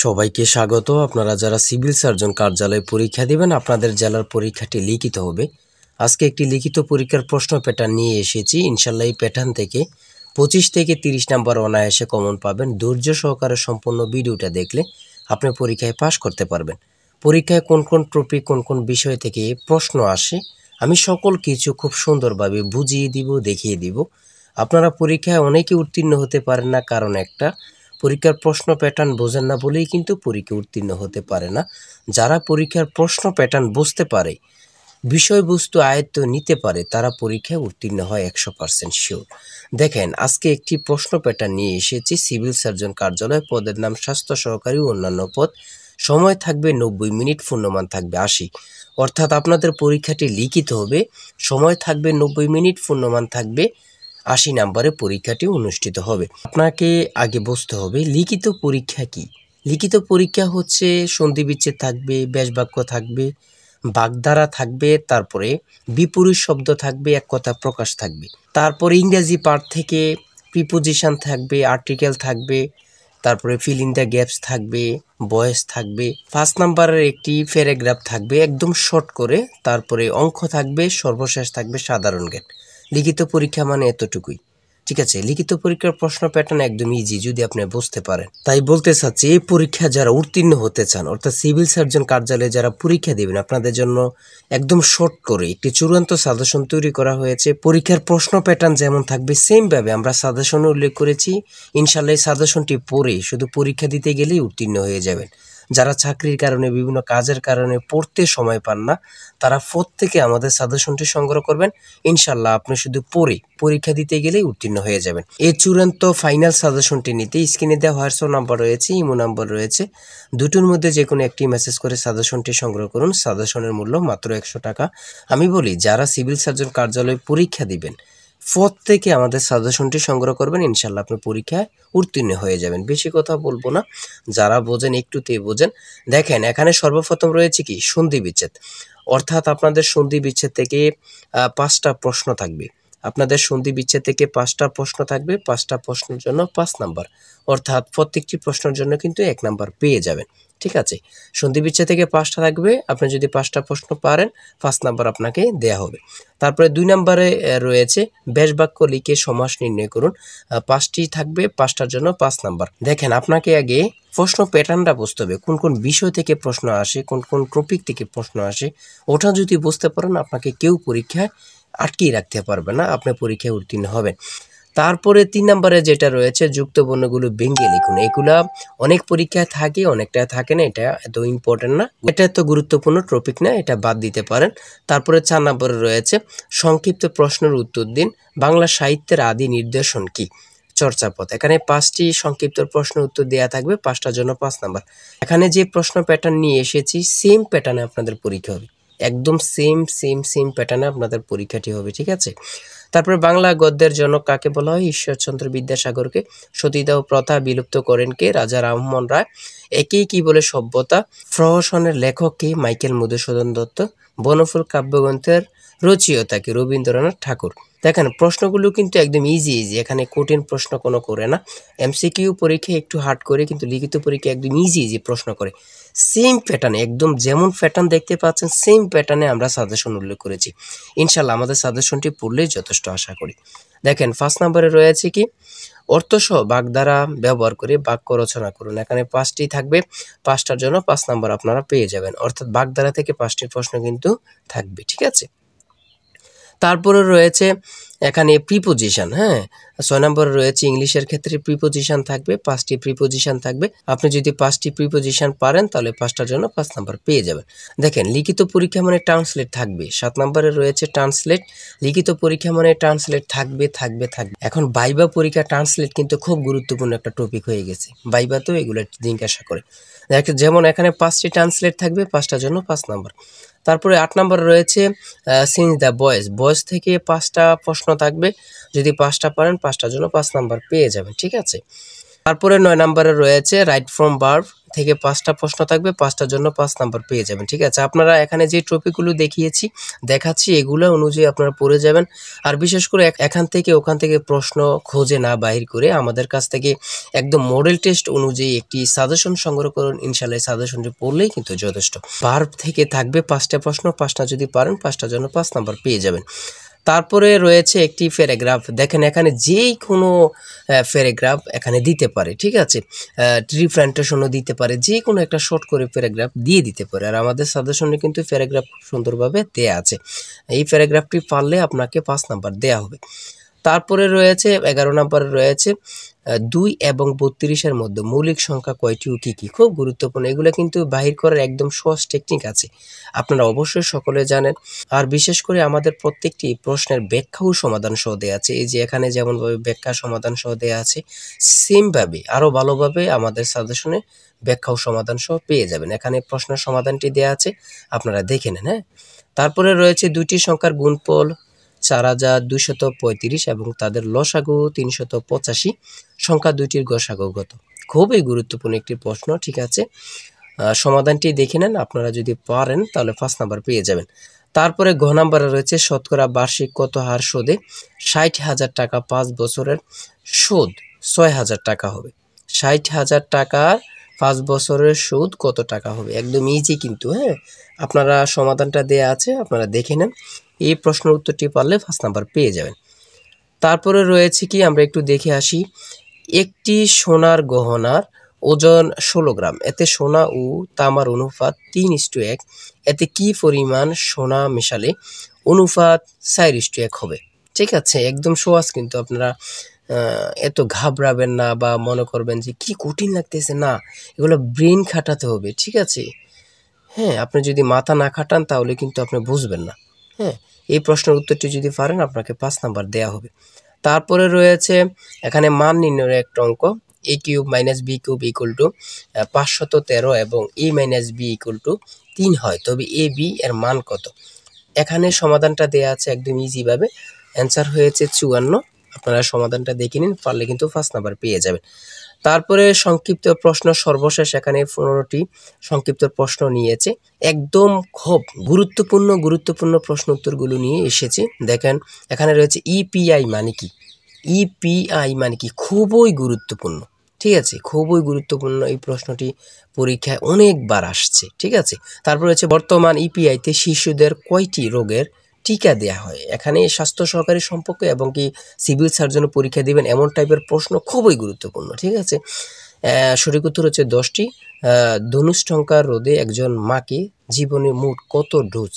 সবাইকে স্বাগত। আপনারা যারা সিভিল সার্জন কার্যালয়ে পরীক্ষা দিবেন, আপনাদের জেলার পরীক্ষাটি লিখিত হবে। আজকে একটি লিখিত পরীক্ষার প্রশ্ন প্যাটার্ন নিয়ে এসেছি। ইনশাল্লাহ এই প্যাটার্ন থেকে 25 থেকে 30 নাম্বার অনায়াসে কমন পাবেন। ধৈর্য সহকারে সম্পূর্ণ ভিডিওটা দেখলে আপনি পরীক্ষায় পাশ করতে পারবেন। পরীক্ষায় কোন কোন টপিক, কোন কোন বিষয় থেকে প্রশ্ন আসে, আমি সকল কিছু খুব সুন্দরভাবে বুঝিয়ে দিব, দেখিয়ে দিব। আপনারা পরীক্ষায় অনেকে উত্তীর্ণ হতে পারেন না, কারণ একটা পরীক্ষার প্রশ্ন প্যাটার্ন বোঝেন না বলেই কিন্তু পরীক্ষা উত্তীর্ণ হতে পারে না। যারা পরীক্ষার প্রশ্ন প্যাটার্ন বুঝতে পারে, বিষয়বস্তু আয়ত্ত নিতে পারে, তারা পরীক্ষায় উত্তীর্ণ হয় 100% শিওর। দেখেন, আজকে একটি প্রশ্ন প্যাটার্ন নিয়ে এসেছি। সিভিল সার্জন কার্যালয়, পদের নাম স্বাস্থ্য সহকারী, অন্যান্য পদ। সময় থাকবে 90 মিনিট, পূর্ণমান থাকবে 80। অর্থাৎ আপনাদের পরীক্ষাটি লিখিত হবে, সময় থাকবে 90 মিনিট, পূর্ণমান থাকবে 80 নাম্বারে পরীক্ষাটি অনুষ্ঠিত হবে। আপনাকে আগে বুঝতে হবে লিখিত পরীক্ষা কি। লিখিত পরীক্ষা হচ্ছে সন্ধি বিচ্ছেদ থাকবে, ব্যাসবাক্য থাকবে, বাগধারা থাকবে, তারপরে বিপরীত শব্দ থাকবে, এক কথা প্রকাশ থাকবে, তারপরে ইংরেজি পার্ট থেকে প্রিপোজিশন থাকবে, আর্টিকেল থাকবে, তারপরে ফিল ইন দ্য গ্যাপস থাকবে, ভয়েস থাকবে, 5 নাম্বারের একটি প্যারাগ্রাফ থাকবে একদম শর্ট করে, তারপরে অঙ্ক থাকবে, সর্বশেষ থাকবে সাধারণ জ্ঞান। লিখিত পরীক্ষা মানে এতটুকুই, ঠিক আছে। লিখিত পরীক্ষার প্রশ্ন প্যাটার্ন একদম ইজি যদি আপনি বুঝতে পারেন। তাই বলতে চাচ্ছি, এই পরীক্ষা যারা উত্তীর্ণ হতে চান, অর্থাৎ সিভিল সার্জন কার্যালয়ে যারা পরীক্ষা দেবেন, আপনাদের জন্য একদম শর্ট করে একটি চূড়ান্ত সাজেশন তৈরি করা হয়েছে। পরীক্ষার প্রশ্ন প্যাটার্ন যেমন থাকবে সেম ভাবে আমরা সাজেশনে উল্লেখ করেছি। ইনশাল্লাহ এই সাজেশনটি পড়ে শুধু পরীক্ষা দিতে গেলেই উত্তীর্ণ হয়ে যাবেন। যারা চাকরির কারণে, বিভিন্ন কাজের কারণে পড়তে সময় পান না, তারা প্রত্যেকে আমাদের সাজেশনটি সংগ্রহ করবেন। ইনশাল্লাহ আপনি শুধু পড়ে পরীক্ষা দিতে গেলেই উত্তীর্ণ হয়ে যাবেন। এই চূড়ান্ত ফাইনাল সাজেশনটি নিতে স্ক্রিনে দেওয়া হোয়াটসঅ্যাপ নাম্বার রয়েছে, ইমো নাম্বার রয়েছে, দুটোর মধ্যে যে কোনো একটি মেসেজ করে সাজেশনটি সংগ্রহ করুন। সাজেশনের মূল্য মাত্র 100 টাকা। আমি বলি, যারা সিভিল সার্জন কার্যালয়ে পরীক্ষা দিবেন, প্রত্যেকে আমাদের সাজেশনটি সংগ্রহ করবেন। ইনশাল্লাহ আপনি পরীক্ষায় উত্তীর্ণ হয়ে যাবেন। বেশি কথা বলবো না, যারা বোঝেন একটুতেই বোঝেন। দেখেন, এখানে সর্বপ্রথম রয়েছে কি সন্ধি বিচ্ছেদ, অর্থাৎ আপনাদের সন্ধি বিচ্ছেদ থেকে 5টা প্রশ্ন থাকবে। আপনাদের সন্ধি বিচ্ছেদ থেকে 5টা প্রশ্ন থাকবে, 5টা প্রশ্নের জন্য 5 নাম্বার, অর্থাৎ প্রত্যেকটি প্রশ্নের জন্য কিন্তু 1 নাম্বার পেয়ে যাবেন, ঠিক আছে। সন্ধি বিচ্ছেদ থেকে 5টা থাকবে, আপনি যদি 5টা প্রশ্ন পারেন 5 নাম্বার আপনাকে দেয়া হবে। তারপরে 2 নাম্বারে রয়েছে ব্যাস বাক্য লিখে সমাস নির্ণয় করুন। 5টি থাকবে, 5টার জন্য 5 নাম্বার। দেখেন, আপনাকে আগে প্রশ্ন প্যাটার্নটা বুঝতে হবে, কোন কোন বিষয় থেকে প্রশ্ন আসে, কোন কোন টপিক থেকে প্রশ্ন আসে। ওটা যদি বুঝতে পারেন, আপনাকে কেউ পরীক্ষায় আটকিয়ে রাখতে পারবে না, আপনি পরীক্ষায় উত্তীর্ণ হবেন। তারপরে 3 নম্বরে যেটা রয়েছে যুক্ত বর্ণগুলো ভেঙে লিখুন। এগুলা অনেক পরীক্ষায় থাকে, অনেকটা থাকে না, এটা এত ইম্পর্টেন্ট না, এটা এত গুরুত্বপূর্ণ টপিক না, এটা বাদ দিতে পারেন। তারপরে 4 নম্বরে রয়েছে সংক্ষিপ্ত প্রশ্নের উত্তর দিন, বাংলা সাহিত্যের আদি নিদর্শন কি, চর্চাপদ। এখানে 5টি সংক্ষিপ্ত প্রশ্ন উত্তর দেওয়া থাকবে, 5টার জন্য 5 নাম্বার। এখানে যে প্রশ্ন প্যাটার্ন নিয়ে এসেছি সেম প্যাটার্নে আপনাদের পরীক্ষা হবে, একদম সেম প্যাটার্নে আপনাদের পরীক্ষাটি হবে, ঠিক আছে। তারপরে বাংলা গদ্যের জনক কাকে বলা হয়, ঈশ্বরচন্দ্র বিদ্যাসাগরকে। সতীদাহ প্রথা বিলুপ্ত করেন কে, রাজা রামমোহন রায়। একেই কি বলে সভ্যতা, প্রহসনের লেখক কে, মাইকেল মধুসূদন দত্ত। বনফুল কাব্যগ্রন্থের রচয়িতা কে, রবীন্দ্রনাথ ঠাকুর। দেখেন, প্রশ্নগুলো কিন্তু একদম ইজি, এখানে কঠিন প্রশ্ন কোনো করে না। এমসিকিউ পরীক্ষায় একটু হার্ড করে, কিন্তু লিখিত পরীক্ষা একদম ইজি প্রশ্ন করে। সেম প্যাটার্নে, একদম যেমন প্যাটার্ন দেখতে পাচ্ছেন সেম প্যাটার্নে আমরা সাজেশন উল্লেখ করেছি। ইনশাল্লাহ আমাদের সাজেশনটি পড়লেই যথেষ্ট আশা করি। দেখেন, 5 নম্বরে রয়েছে কি অর্থসহ বাগধারা ব্যবহার করে বাক্য রচনা করুন। এখানে 5টি থাকবে, 5টার জন্য 5 নাম্বার আপনারা পেয়ে যাবেন, অর্থাৎ বাগধারা থেকে 5টি প্রশ্ন কিন্তু থাকবে, ঠিক আছে। তারপরে রয়েছে এখানে প্রিপোজিশন, হ্যাঁ। 6 নম্বরে রয়েছে ইংলিশের ক্ষেত্রে প্রিপোজিশন থাকবে, 5টি প্রিপোজিশন থাকবে। আপনি যদি 5টি প্রিপোজিশন পারেন তাহলে 5টার জন্য 5 নাম্বার পেয়ে যাবেন। দেখেন, লিখিত পরীক্ষা মানে ট্রান্সলেট থাকবে। 7 নম্বরে রয়েছে ট্রান্সলেট। লিখিত পরীক্ষা মানে ট্রান্সলেট থাকবে। এখন ভাইবা পরীক্ষা ট্রান্সলেট কিন্তু খুব গুরুত্বপূর্ণ একটা টপিক হয়ে গেছে, ভাইবা তো এগুলো জিজ্ঞাসা করে। যেমন এখানে 5টি ট্রান্সলেট থাকবে, 5টার জন্য 5 নাম্বার। তারপরে 8 নম্বরে রয়েছে চেঞ্জ দ্য ভয়েস থেকে 5টা প্রশ্ন থাকবে, যদি 5টা পারেন 5টার জন্য 5 নাম্বার পেয়ে যাবেন, ঠিক আছে। তারপরে 9 নম্বরে রয়েছে রাইট ফ্রম ভার্ব থেকে 5টা প্রশ্ন থাকবে, 5টার জন্য 5 নাম্বার পেয়ে যাবেন। ঠিক আছে, আপনারা এখানে যে টপিকগুলো দেখাচ্ছি এগুলো অনুযায়ী আপনারা পড়ে যাবেন। আর বিশেষ করে এখান থেকে ওখান থেকে প্রশ্ন খোঁজে না বাহির করে আমাদের কাছ থেকে একদম মডেল টেস্ট অনুযায়ী একটি সাজেশন সংগ্রহ করুন। ইনশাআল্লাহ সাজেশনটি পড়লেই কিন্তু যথেষ্ট। ভার্ব থেকে থাকবে 5টা প্রশ্ন, 5টা যদি পারেন 5টার জন্য 5 নাম্বার পেয়ে যাবেন। তারপরে রয়েছে একটি প্যারাগ্রাফ। দেখেন এখানে যেই কোনো প্যারাগ্রাফ এখানে দিতে পারে। ঠিক আছে, রিপ্রেজেন্টেশনও দিতে পারে, যে কোনো একটা শর্ট করে প্যারাগ্রাফ দিয়ে দিতে পারে। আর আমাদের সাজেশনে কিন্তু প্যারাগ্রাফ খুব সুন্দরভাবে দেয়া আছে। এই প্যারাগ্রাফটি পারলে আপনাকে 5 নাম্বার দেয়া হবে। তারপরে রয়েছে 11 নাম্বারে রয়েছে 2 এবং 32-এর মধ্যে মৌলিক সংখ্যা কয়টি ও কী কী। খুব গুরুত্বপূর্ণ, এগুলো কিন্তু বাহির করার একদম সহজ টেকনিক আছে, আপনারা অবশ্যই সকলে জানেন। আর বিশেষ করে আমাদের প্রত্যেকটি প্রশ্নের ব্যাখ্যা ও সমাধান সহ দেওয়া আছে। এই যে এখানে যেমনভাবে ব্যাখ্যা সমাধান সহ দেওয়া আছে, সেমভাবে আরও ভালোভাবে আমাদের সাজেশনে ব্যাখ্যা ও সমাধান সহ পেয়ে যাবেন। এখানে প্রশ্নের সমাধানটি দেওয়া আছে, আপনারা দেখে নেন। হ্যাঁ, তারপরে রয়েছে 2টি সংখ্যার গুণফল 4235 এবং তাদের লসাগু 385, সংখ্যা দুইটির গসাগু কত। খুবই গুরুত্বপূর্ণ একটি প্রশ্ন। ঠিক আছে, সমাধানটি দেখে নেন, আপনারা যদি পারেন তাহলে 5 নাম্বার পেয়ে যাবেন। তারপরে ঘ নাম্বারে রয়েছে শতকরা বার্ষিক কত হার সুদে 60,000 টাকা 5 বছরের সুদ 6,000 টাকা হবে। 60,000 টাকার 5 বছরের সুদ কত টাকা হবে, একদম ইজি কিন্তু। হ্যাঁ, আপনারা সমাধানটা দেয়া আছে, আপনারা দেখে নেন। এই প্রশ্নের উত্তরটি পারলে 5 নাম্বার পেয়ে যাবেন। তারপরে রয়েছে কি, আমরা একটু দেখে আসি। একটি সোনার গহনার ওজন 16 গ্রাম, এতে সোনা ও তামার অনুপাত 3:1, এতে কি পরিমাণ সোনা মেশালে অনুপাত 4:1 হবে। ঠিক আছে, একদম সহজ কিন্তু, আপনারা এত ঘাবড়াবেন না বা মনে করবেন যে কি কঠিন লাগতেছে, না, এগুলো ব্রেন খাটাতে হবে। ঠিক আছে, হ্যাঁ, আপনি যদি মাথা না খাটান তাহলে কিন্তু আপনি বুঝবেন না। হ্যাঁ, এই প্রশ্নের উত্তরটি যদি পারেন আপনাকে 5 নাম্বার দেয়া হবে। তারপরে রয়েছে এখানে মান নির্ণয়ের একটা অঙ্ক, a cube minus b cube equal to 513 এবং a minus b equal to 3 হয়, তবে a b এর মান কত। এখানে সমাধানটা দেয়া আছে একদম ইজিভাবে, অ্যান্সার হয়েছে 54। আপনারা সমাধানটা দেখে নিন, পারলে কিন্তু 5 নাম্বার পেয়ে যাবেন। তারপরে সংক্ষিপ্ত প্রশ্ন সর্বশেষ, এখানে 15টি সংক্ষিপ্ত প্রশ্ন নিয়েছে, একদম খুব গুরুত্বপূর্ণ প্রশ্ন উত্তরগুলো নিয়ে এসেছে। দেখেন এখানে রয়েছে ইপিআই মানে কি, ইপিআই মানে কি, খুবই গুরুত্বপূর্ণ। ঠিক আছে, খুবই গুরুত্বপূর্ণ এই প্রশ্নটি পরীক্ষায় অনেকবার আসছে। ঠিক আছে, তারপর রয়েছে বর্তমান ইপিআইতে শিশুদের কয়টি রোগের টিকা দেয়া হয়। এখানে স্বাস্থ্য সহকারী সম্পর্কে এবং কি সিভিল সার্জনের পরীক্ষা দিবেন এমন টাইপের প্রশ্ন, খুবই গুরুত্বপূর্ণ। ঠিক আছে, সঠিক উত্তর হচ্ছে 10টি। ধনুষ্টঙ্কার রোধে একজন মাকে জীবনে মোট কত ডোজ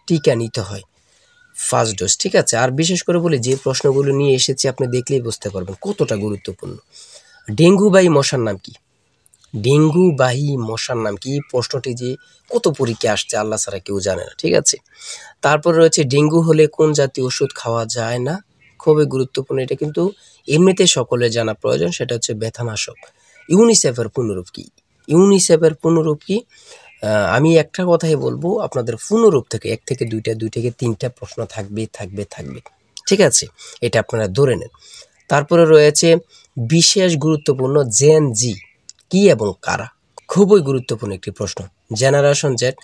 টিকা নিতে হয়, 5 ডোজ। ঠিক আছে, আর বিশেষ করে বলি যে প্রশ্নগুলো নিয়ে এসেছি আপনি দেখলেই বুঝতে পারবেন কতটা গুরুত্বপূর্ণ। ডেঙ্গুবাহী মশার নাম কি, ডেঙ্গুবাহী মশার নাম কি, প্রশ্নটি যে কত পরীক্ষা আসছে আল্লাহ ছাড়া কেউ জানে না। ঠিক আছে, তারপর রয়েছে ডেঙ্গু হলে কোন জাতীয় ওষুধ খাওয়া যায় না, খুবই গুরুত্বপূর্ণ, এটা কিন্তু এমনিতে সকলের জানা প্রয়োজন, সেটা হচ্ছে ব্যথানাশক। ইউনিসেফের পুনরূপ কি, ইউনিসেফের পুনরূপ কি, আমি একটা কথাই বলবো, আপনাদের পুনরূপ থেকে 1 থেকে 2টা 2 থেকে 3টা প্রশ্ন থাকবে। ঠিক আছে, এটা আপনারা ধরে নেন। তারপরে রয়েছে বিশেষ গুরুত্বপূর্ণ জেন জি কি এবং কারা, খুবই গুরুত্বপূর্ণ একটি প্রশ্ন। জেনারেশন জেড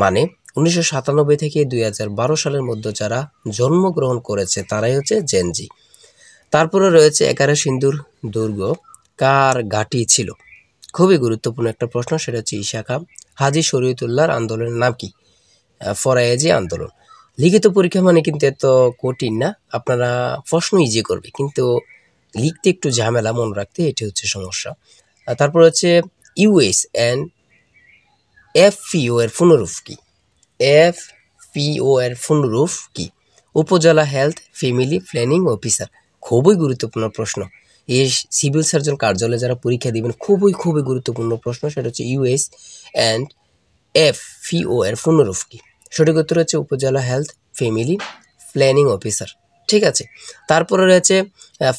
মানে 1997 থেকে 2012 সালের মধ্যে যারা জন্মগ্রহণ করেছে তারাই হচ্ছে জেন জি। তারপরে রয়েছে 11 সিন্ধুর দুর্গ কার ঘাঁটি ছিল, খুবই গুরুত্বপূর্ণ একটা প্রশ্ন, সেটা হচ্ছে ঈশা খাঁ। হাজী শরীয়তুল্লাহর আন্দোলনের নাম কি, ফরায়েজি আন্দোলন। লিখিত পরীক্ষা মানে কিন্তু এত কঠিন না, আপনারা প্রশ্ন ইজি করবে কিন্তু লিখতে একটু ঝামেলা, মনে রাখতে, এটি হচ্ছে সমস্যা। তারপর হচ্ছে ইউএস অ্যান্ড এফপিও এর পুনরূপ কি, এফপিও এর পুনরূপ কি, উপজেলা হেলথ ফ্যামিলি প্ল্যানিং অফিসার, খুবই গুরুত্বপূর্ণ প্রশ্ন। এই সিভিল সার্জন কার্যালয়ে যারা পরীক্ষা দিবেন খুবই গুরুত্বপূর্ণ প্রশ্ন, সেটা হচ্ছে ইউএস অ্যান্ড এফপিও এর পুনরূপ কি। সঠিক উত্তর হচ্ছে উপজেলা হেলথ ফ্যামিলি প্ল্যানিং অফিসার। ঠিক আছে, তারপরে রয়েছে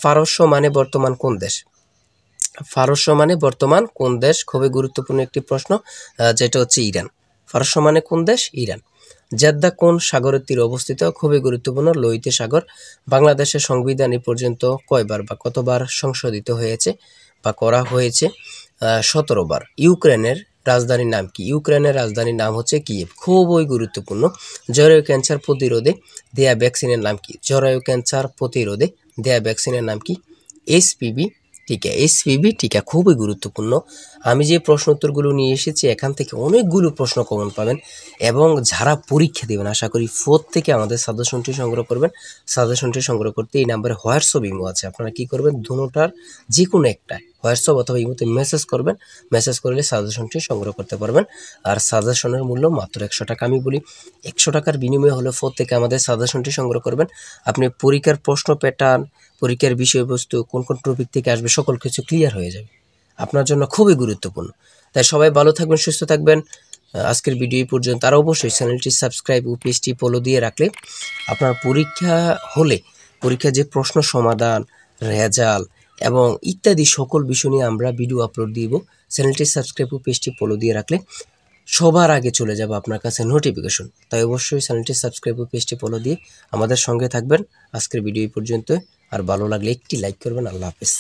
পারস্য মানে বর্তমান কোন দেশ, পারস্য মানে বর্তমান কোন দেশ, খুবই গুরুত্বপূর্ণ একটি প্রশ্ন, যেটা হচ্ছে ইরান। পারস্য মানে কোন দেশ, ইরান। জেদ্দা কোন সাগরের তীরে অবস্থিত, খুবই গুরুত্বপূর্ণ, লোহিত সাগর। বাংলাদেশের সংবিধান এ পর্যন্ত কয়বার বা কতবার সংশোধিত হয়েছে বা করা হয়েছে, 17 বার। ইউক্রেনের রাজধানীর নাম কি? ইউক্রেনের রাজধানীর নাম হচ্ছে কিয়েভ। খুবই গুরুত্বপূর্ণ। জরায়ু ক্যান্সার প্রতিরোধে দেয়া ভ্যাকসিনের নাম কি? জরায়ু ক্যান্সার প্রতিরোধে দেয়া ভ্যাকসিনের নাম কি? HPV টিকা। HPV টিকা খুবই গুরুত্বপূর্ণ। আমি যে প্রশ্ন উত্তরগুলো নিয়ে এসেছি এখান থেকে অনেকগুলো প্রশ্ন কমন পাবেন এবং যারা পরীক্ষা দেবেন আশা করি থেকে আমাদের সাজেশনটি সংগ্রহ করবেন। সাজেশনটি সংগ্রহ করতে এই নাম্বারে হোয়াটসঅ্যাপ ইমো আছে, আপনারা কি করবেন দুটোটার যে কোনো একটা হোয়াটসঅ্যাপ অথবা ইমোতে মেসেজ করবেন। মেসেজ করলে সাজেশনটি সংগ্রহ করতে পারবেন। আর সাজেশনের মূল্য মাত্র 100 টাকা। আমি বলি 100 টাকার বিনিময়ে হলে থেকে আমাদের সাজেশনটি সংগ্রহ করবেন। আপনি পরীক্ষার প্রশ্ন প্যাটার্ন, পরীক্ষার বিষয়বস্তু, কোন কোন টপিক থেকে আসবে সকল কিছু ক্লিয়ার হয়ে যাবে। আপনার জন্য খুবই গুরুত্বপূর্ণ। তাই সবাই ভালো থাকবেন, সুস্থ থাকবেন। আজকের ভিডিও এই পর্যন্ত। আর অবশ্যই চ্যানেলটি সাবস্ক্রাইব ও পেজটি ফলো দিয়ে রাখলে আপনার পরীক্ষা হলে পরীক্ষার যে প্রশ্ন সমাধান, রেজাল্ট এবং ইত্যাদি সকল বিষয় নিয়ে আমরা ভিডিও আপলোড দিব। চ্যানেলটি সাবস্ক্রাইব ও পেজটি ফলো দিয়ে রাখলে সবার আগে চলে যাবে আপনার কাছে নোটিফিকেশন। তাই অবশ্যই চ্যানেলটি সাবস্ক্রাইব ও পেজটি ফলো দিয়ে আমাদের সঙ্গে থাকবেন। আজকের ভিডিও এই পর্যন্ত। আর ভালো লাগলে একটি লাইক করবেন। আল্লাহ হাফেজ।